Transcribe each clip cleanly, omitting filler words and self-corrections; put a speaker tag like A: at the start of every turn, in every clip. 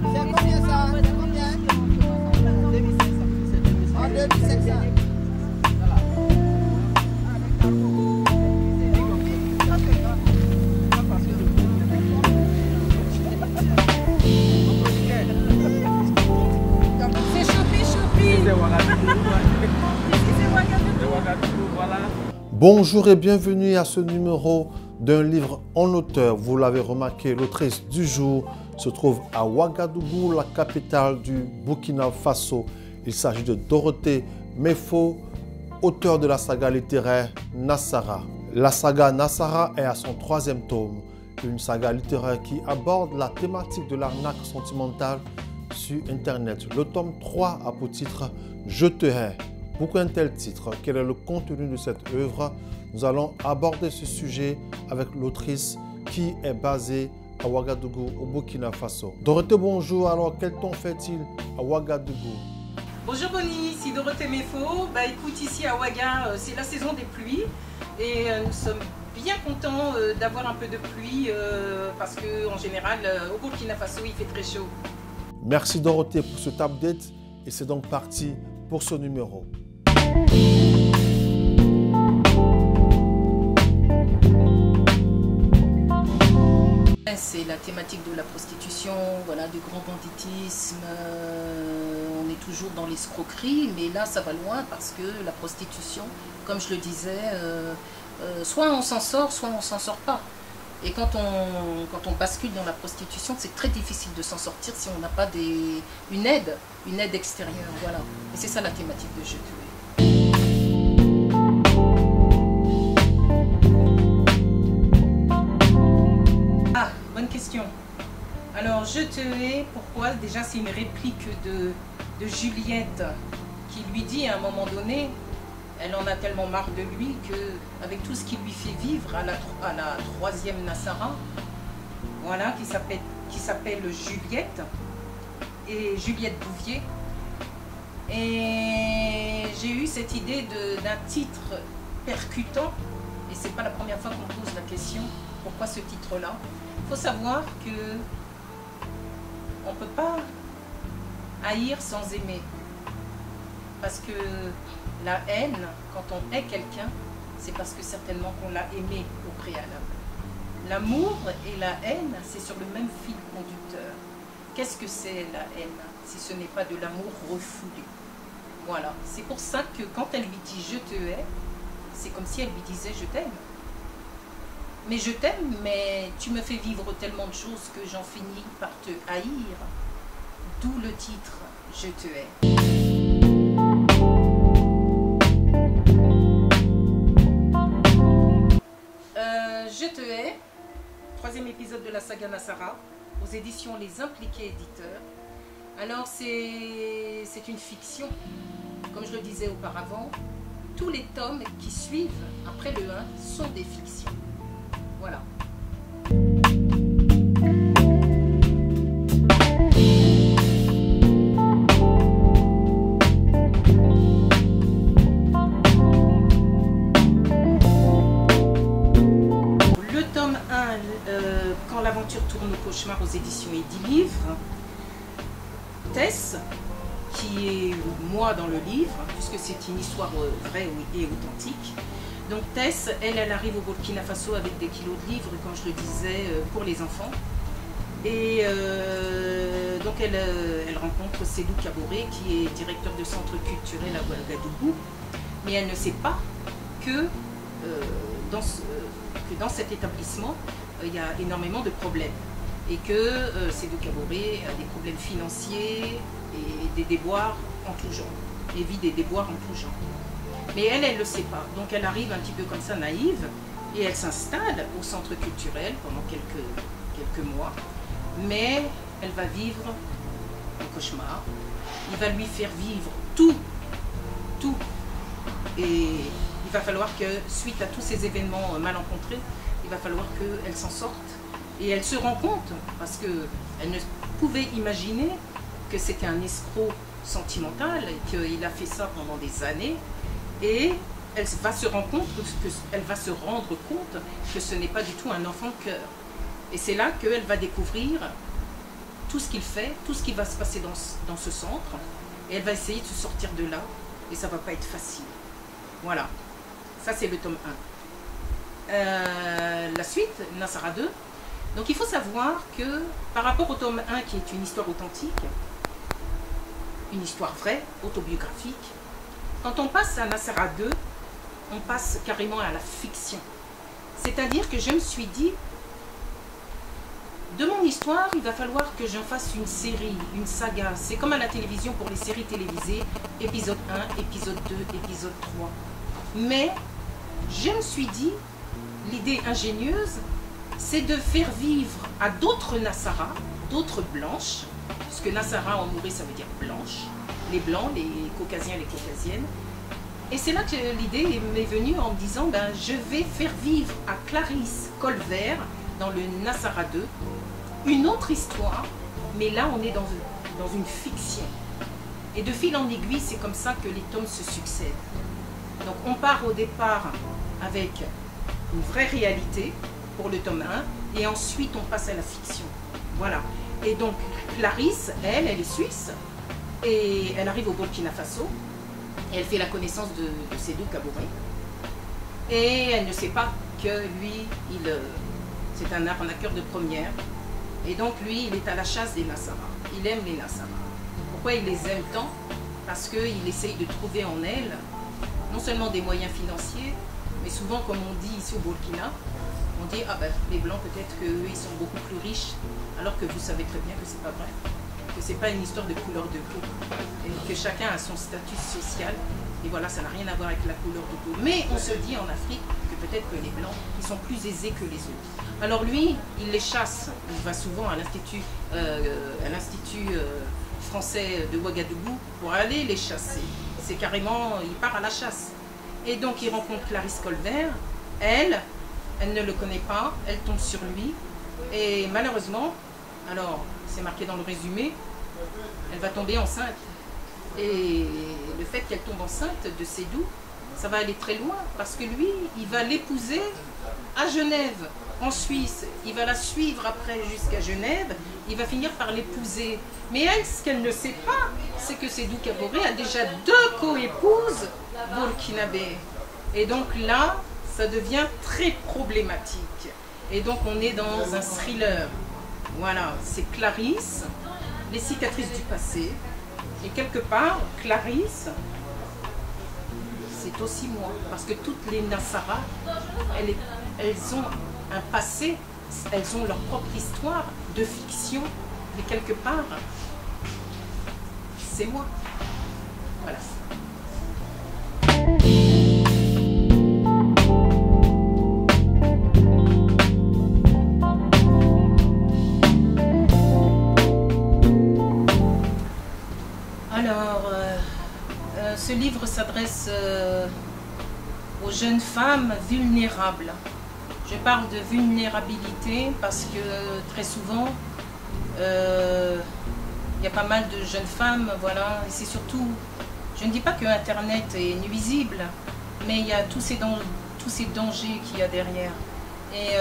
A: combien ça? C'est combien? 2500. En 2500.
B: Bonjour et bienvenue à ce numéro d'un livre en auteur. Vous l'avez remarqué, l'autrice du jour se trouve à Ouagadougou, la capitale du Burkina Faso. Il s'agit de Dorothée Mefo, auteure de la saga littéraire Nassara. La saga Nassara est à son 3e tome, une saga littéraire qui aborde la thématique de l'arnaque sentimentale sur Internet. Le tome 3 a pour titre « Je te hais ». Pourquoi un tel titre? Quel est le contenu de cette œuvre? Nous allons aborder ce sujet avec l'autrice qui est basée à Ouagadougou, au Burkina Faso. Dorothée, bonjour. Alors, quel temps fait-il à Ouagadougou?
C: Bonjour Bonnie, ici Dorothée Mefo. Écoute, ici à Ouaga, c'est la saison des pluies et nous sommes bien contents d'avoir un peu de pluie parce qu'en général, au Burkina Faso, il fait très chaud.
B: Merci Dorothée pour cet update et c'est donc parti pour ce numéro.
C: C'est la thématique de la prostitution, voilà, du grand banditisme. On est toujours dans l'escroquerie, mais là ça va loin parce que la prostitution, comme je le disais, soit on s'en sort, soit on s'en sort pas. Et quand on bascule dans la prostitution, c'est très difficile de s'en sortir si on n'a pas une aide extérieure, voilà. Et c'est ça la thématique de Je te hais. Ah, bonne question. Alors, Je te hais, pourquoi? Déjà, c'est une réplique de Juliette qui lui dit à un moment donné, elle en a tellement marre de lui qu'avec tout ce qu'il lui fait vivre à la 3e Nassara, voilà, qui s'appelle Juliette, et Juliette Bouvier. Et j'ai eu cette idée d'un titre percutant, et c'est pas la première fois qu'on pose la question, pourquoi ce titre-là? Il faut savoir que on peut pas haïr sans aimer. Parce que la haine, quand on hait quelqu'un, c'est parce que certainement qu'on l'a aimé au préalable. L'amour et la haine, c'est sur le même fil conducteur. Qu'est-ce que c'est la haine, si ce n'est pas de l'amour refoulé? Voilà, c'est pour ça que quand elle lui dit « je te hais », c'est comme si elle lui disait « je t'aime ». Mais je t'aime, mais tu me fais vivre tellement de choses que j'en finis par te haïr. D'où le titre « Je te hais ». Je te hais, 3e épisode de la saga Nassara, aux éditions Les Impliqués Éditeurs. Alors c'est une fiction, comme je le disais auparavant, tous les tomes qui suivent après le 1 sont des fictions. Voilà. Quand l'aventure tourne au cauchemar aux éditions Edilivre, Tess, qui est moi dans le livre, puisque c'est une histoire vraie et authentique, donc Tess, elle arrive au Burkina Faso avec des kilos de livres, comme je le disais, pour les enfants. Et donc elle rencontre Sédou Kaboré, qui est directeur de centre culturel à Ouagadougou, mais elle ne sait pas que dans cet établissement, il y a énormément de problèmes et que Sédou Kaboré a des problèmes financiers et des déboires en tout genre, et vit des déboires en tout genre. Mais elle ne le sait pas, donc elle arrive un petit peu comme ça naïve et elle s'installe au centre culturel pendant quelques mois, mais elle va vivre un cauchemar. Il va lui faire vivre tout, et il va falloir que, suite à tous ces événements malencontrés, il va falloir qu'elle s'en sorte. Et elle se rend compte, parce qu'elle ne pouvait imaginer que c'était un escroc sentimental, et qu'il a fait ça pendant des années. Et elle va se rendre compte que ce n'est pas du tout un enfant de cœur. Et c'est là qu'elle va découvrir tout ce qu'il fait, tout ce qui va se passer dans ce centre. Et elle va essayer de se sortir de là. Et ça ne va pas être facile. Voilà. Ça, c'est le tome 1. La suite, Nasara 2. Donc, il faut savoir que par rapport au tome 1, qui est une histoire authentique, une histoire vraie, autobiographique, quand on passe à Nasara 2, on passe carrément à la fiction. C'est-à-dire que je me suis dit, de mon histoire, il va falloir que j'en fasse une série, une saga. C'est comme à la télévision pour les séries télévisées, épisode 1, épisode 2, épisode 3. Mais je me suis dit, l'idée ingénieuse, c'est de faire vivre à d'autres Nasara, d'autres blanches, puisque Nasara en mouré, ça veut dire blanche, les blancs, les caucasiens, les caucasiennes. Et c'est là que l'idée m'est venue en me disant, ben, je vais faire vivre à Clarisse Colvert, dans le Nasara 2, une autre histoire, mais là on est dans une fiction. Et de fil en aiguille, c'est comme ça que les tomes se succèdent. Donc on part au départ avec une vraie réalité pour le tome 1, et ensuite on passe à la fiction. Voilà. Et donc Clarisse, elle est suisse, et elle arrive au Burkina Faso, et elle fait la connaissance de Sédou Kaboré. Et elle ne sait pas que lui, c'est un arnaqueur de première. Et donc lui, il est à la chasse des Nasara. Il aime les Nasara. Pourquoi il les aime tant? Parce qu'il essaye de trouver en elles, non seulement des moyens financiers, mais souvent, comme on dit ici au Burkina, on dit, ah ben, les Blancs, peut-être qu'eux, ils sont beaucoup plus riches, alors que vous savez très bien que c'est pas vrai. Que c'est pas une histoire de couleur de peau. Et que chacun a son statut social. Et voilà, ça n'a rien à voir avec la couleur de peau. Mais on se dit en Afrique que peut-être que les Blancs, ils sont plus aisés que les autres. Alors lui, il les chasse. Il va souvent à l'Institut français de Ouagadougou pour aller les chasser. C'est carrément, il part à la chasse. Et donc il rencontre Clarisse Colvert. Elle ne le connaît pas, elle tombe sur lui. Et malheureusement, alors c'est marqué dans le résumé, elle va tomber enceinte. Et le fait qu'elle tombe enceinte de Sédou, ça va aller très loin, parce que lui, il va l'épouser à Genève, en Suisse. Il va la suivre après jusqu'à Genève, il va finir par l'épouser. Mais elle, ce qu'elle ne sait pas, c'est que Sédou Kaboré a déjà 2 co-épouses burkinabées. Et donc là, ça devient très problématique. Et donc on est dans un thriller. Voilà, c'est Clarisse, les cicatrices du passé. Et quelque part, Clarisse, c'est aussi moi. Parce que toutes les Nasara, elles ont un passé, elles ont leur propre histoire de fiction. Mais quelque part, c'est moi. Voilà. Ce livre s'adresse aux jeunes femmes vulnérables. Je parle de vulnérabilité parce que très souvent, il y a pas mal de jeunes femmes, voilà, et c'est surtout, je ne dis pas que Internet est nuisible, mais il y a tous ces dangers qu'il y a derrière. Et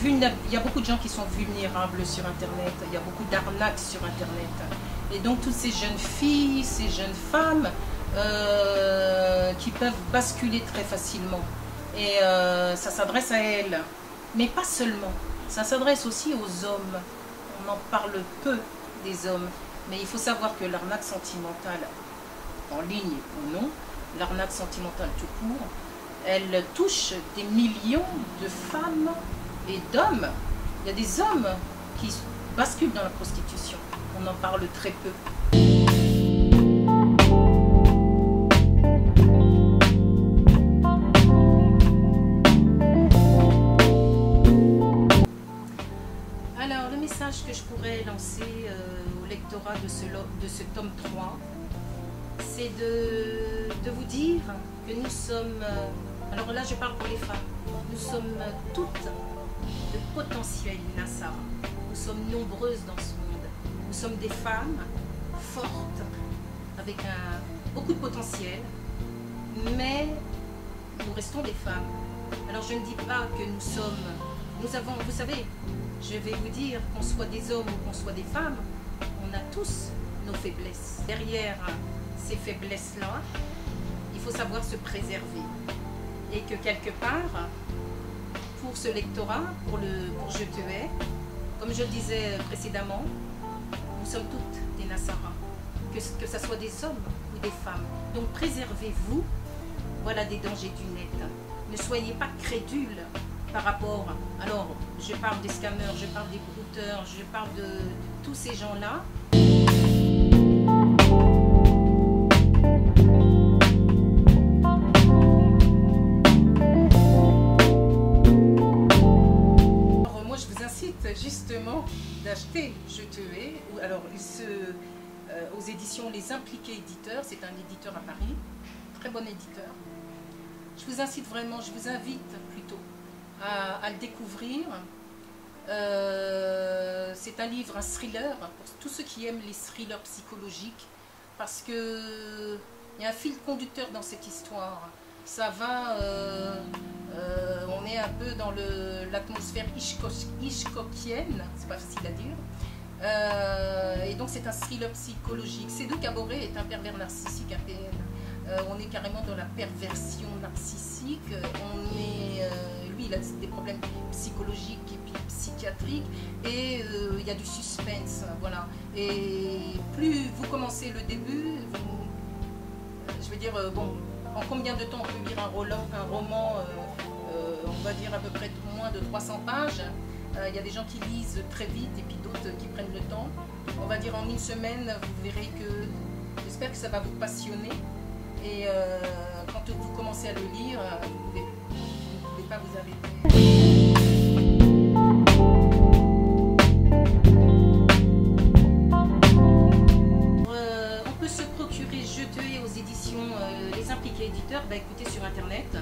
C: il y a beaucoup de gens qui sont vulnérables sur Internet, il y a beaucoup d'arnaques sur Internet. Et donc toutes ces jeunes filles, ces jeunes femmes, qui peuvent basculer très facilement. Et ça s'adresse à elles. Mais pas seulement. Ça s'adresse aussi aux hommes. On en parle peu des hommes. Mais il faut savoir que l'arnaque sentimentale, en ligne ou non, l'arnaque sentimentale tout court, elle touche des millions de femmes et d'hommes. Il y a des hommes qui basculent dans la prostitution. On en parle très peu. Que je pourrais lancer au lectorat de ce tome 3, c'est de vous dire que nous sommes, alors là je parle pour les femmes, nous sommes toutes de potentiels Nasara. Nous sommes nombreuses dans ce monde. Nous sommes des femmes fortes, avec beaucoup de potentiel, mais nous restons des femmes. Alors je ne dis pas que nous avons, vous savez, je vais vous dire, qu'on soit des hommes ou qu'on soit des femmes, on a tous nos faiblesses. Derrière ces faiblesses-là, il faut savoir se préserver. Et que quelque part, pour ce lectorat, pour Je te hais, comme je le disais précédemment, nous sommes toutes des Nasara, que ce soit des hommes ou des femmes. Donc préservez-vous, voilà des dangers du net. Ne soyez pas crédules par rapport, alors je parle des scammers, je parle des brouteurs, je parle de tous ces gens-là. Alors, moi je vous incite justement d'acheter Je te hais, alors aux éditions Les Impliqués Éditeurs, c'est un éditeur à Paris, très bon éditeur. Je vous incite vraiment, je vous invite plutôt à le découvrir. C'est un livre, un thriller, pour tous ceux qui aiment les thrillers psychologiques, parce qu'il y a un fil conducteur dans cette histoire. Ça va, on est un peu dans l'atmosphère hitchcockienne, c'est pas facile à dire. Et donc c'est un thriller psychologique. Sédou Kaboré est un pervers narcissique, on est carrément dans la perversion narcissique. Lui, il a des problèmes psychologiques et puis psychiatriques, et il y a du suspense, voilà. Et plus vous commencez le début, je veux dire, bon, en combien de temps on peut lire un roman, on va dire à peu près moins de 300 pages. Il y a des gens qui lisent très vite et puis d'autres qui prennent le temps. On va dire en une semaine, vous verrez que, j'espère que ça va vous passionner. Et quand vous commencez à le lire, vous ne pouvez pas vous arrêter. On peut se procurer Je te hais aux éditions Les Impliqués Éditeurs, écoutez, sur internet.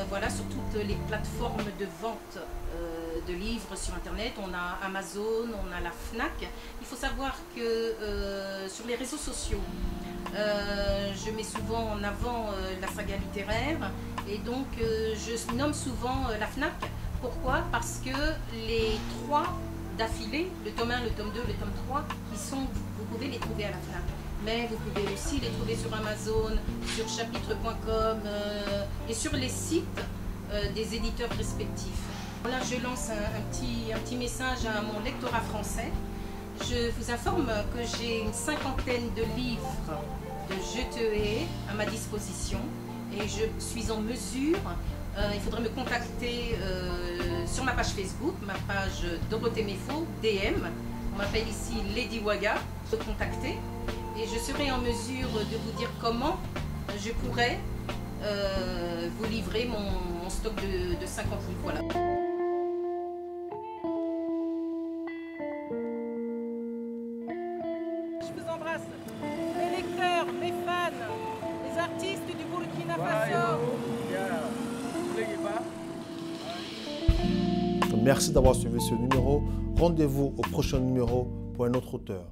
C: Voilà, sur toutes les plateformes de vente de livres sur internet. On a Amazon, on a la Fnac. Il faut savoir que sur les réseaux sociaux, je mets souvent en avant la saga littéraire, et donc je nomme souvent la Fnac. Pourquoi? Parce que les trois d'affilée, le tome 1, le tome 2, le tome 3, vous pouvez les trouver à la Fnac. Mais vous pouvez aussi les trouver sur Amazon, sur chapitre.com et sur les sites des éditeurs respectifs. Là, je lance un petit message à mon lectorat français. Je vous informe que j'ai une 50aine de livres de Je te hais à ma disposition, et je suis en mesure, il faudrait me contacter sur ma page Facebook, ma page Dorothée Méfaux, DM, on m'appelle ici Lady Waga, me contacter, et je serai en mesure de vous dire comment je pourrais vous livrer mon stock de 50 livres. Voilà.
D: Je vous embrasse, mes lecteurs, mes fans, les artistes du Burkina Faso.
B: Merci d'avoir suivi ce numéro. Rendez-vous au prochain numéro pour un autre auteur.